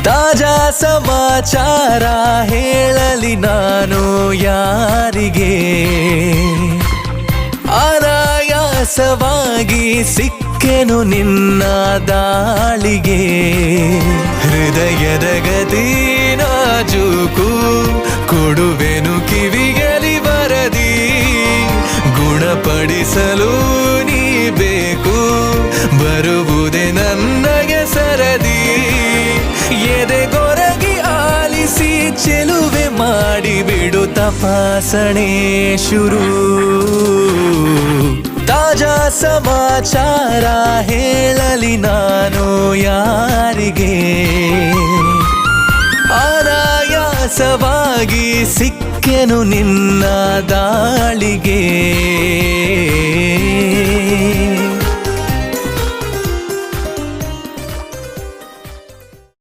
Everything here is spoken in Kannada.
ತಾಜಾ ಸಮಾಚಾರ ಹೇಳಲಿ ನಾನು ಯಾರಿಗೆ, ಅನಾಯಾಸವಾಗಿ ಸಿಕ್ಕೆನು ನಿನ್ನ ದಾಳಿಗೆ. ಹೃದಯದ ಗತಿ ನಾಜೂಕು ಕೊಡುವೆನು ಕಿವಿಗಲಿ ವರದಿ, ಗುಣಪಡಿಸಲು ನೀ ಬೇಕು ಬರುವುದೇ ನನಗೆ ಸರದಿ. ಎದೆಗೊರಗಿ ಆಲಿಸಿ ಚೆಲುವೆ ಮಾಡಿಬಿಡು ತಪಾಸಣೆ ಶುರು. ತಾಜಾ ಸಮಾಚಾರ ಹೇಳಲಿ ನಾನು ಯಾರಿಗೆ, ಅನಾಯಾಸವಾಗಿ ಸಿಕ್ಕೆನು ನಿನ್ನ ದಾಳಿಗೆ.